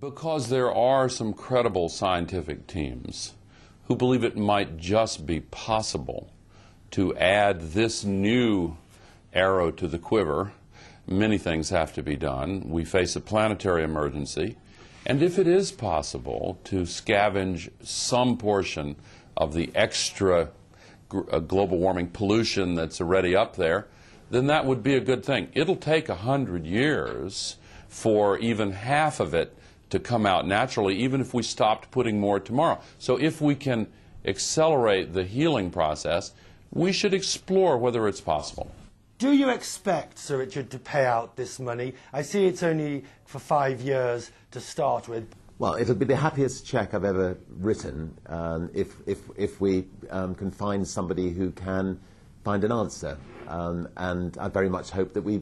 Because there are some credible scientific teams who believe it might just be possible to add this new arrow to the quiver. Many things have to be done. We face a planetary emergency, and if it is possible to scavenge some portion of the extra global warming pollution that's already up there, then that would be a good thing. It'll take 100 years for even half of it to come out naturally, even if we stopped putting more tomorrow. So if we can accelerate the healing process, we should explore whether it's possible. Do you expect, Sir Richard, to pay out this money? I see it's only for 5 years to start with. Well, it'll be the happiest cheque I've ever written if we can find somebody who can find an answer. And I very much hope that we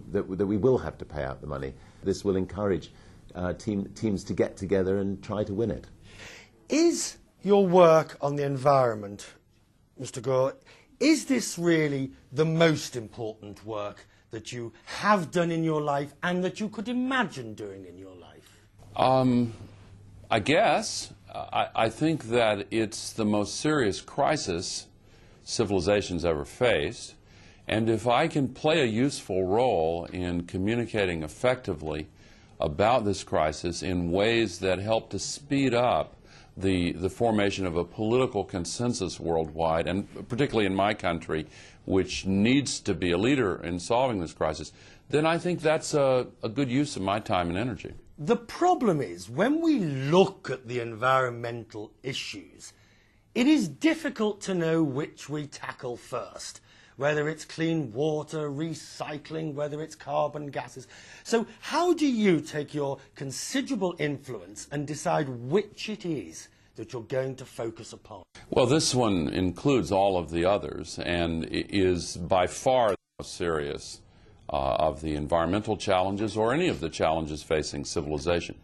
will have to pay out the money. This will encourage teams to get together and try to win it. Is your work on the environment, Mr. Gore, is this really the most important work that you have done in your life and that you could imagine doing in your life? I guess. I think that it's the most serious crisis civilization's ever faced. And if I can play a useful role in communicating effectively about this crisis in ways that help to speed up the formation of a political consensus worldwide, and particularly in my country, which needs to be a leader in solving this crisis, then I think that's a good use of my time and energy. The problem is, when we look at the environmental issues, it is difficult to know which we tackle first. Whether it's clean water, recycling, whether it's carbon gases. So how do you take your considerable influence and decide which it is that you're going to focus upon? Well, this one includes all of the others and is by far the most serious of the environmental challenges or any of the challenges facing civilization,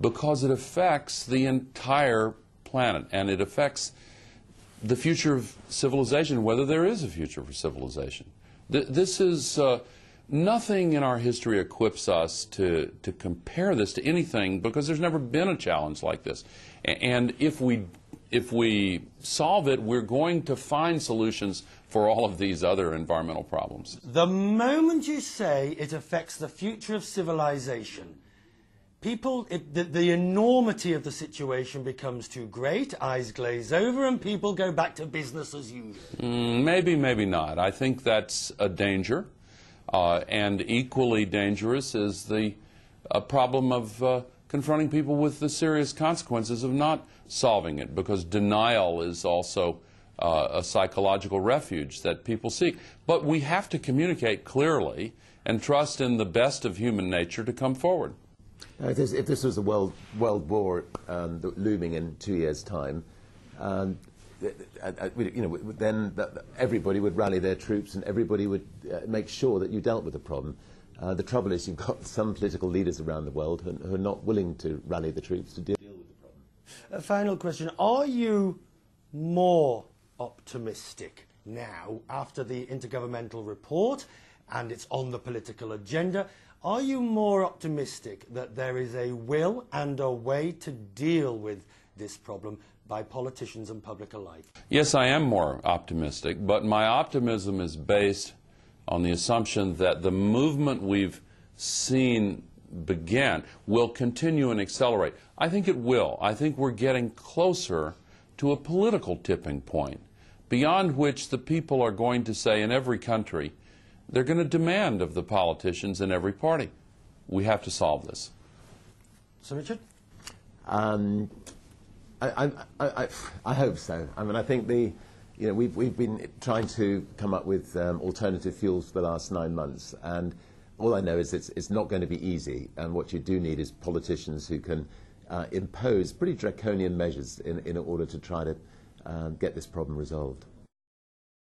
because it affects the entire planet and it affects the future of civilization, whether there is a future for civilization. This is nothing in our history equips us to compare this to anything, because there's never been a challenge like this. And if we solve it, we're going to find solutions for all of these other environmental problems. The moment you say it affects the future of civilization, the enormity of the situation becomes too great, eyes glaze over, and people go back to business as usual. Maybe, maybe not. I think that's a danger, and equally dangerous is the problem of confronting people with the serious consequences of not solving it, because denial is also a psychological refuge that people seek. But we have to communicate clearly and trust in the best of human nature to come forward. If this was a world war looming in 2 years' time, then everybody would rally their troops and everybody would make sure that you dealt with the problem. The trouble is you've got some political leaders around the world who are not willing to rally the troops to deal with the problem. A final question. Are you more optimistic now, after the Intergovernmental Report and it's on the political agenda? Are you more optimistic that there is a will and a way to deal with this problem by politicians and public alike? Yes, I am more optimistic, but my optimism is based on the assumption that the movement we've seen begin will continue and accelerate. I think it will. I think we're getting closer to a political tipping point, beyond which the people are going to say in every country, they're going to demand of the politicians in every party, we have to solve this. Sir Richard? I hope so. I mean, I think we've been trying to come up with alternative fuels for the last 9 months, and all I know is it's not going to be easy. And what you do need is politicians who can impose pretty draconian measures in order to try to get this problem resolved.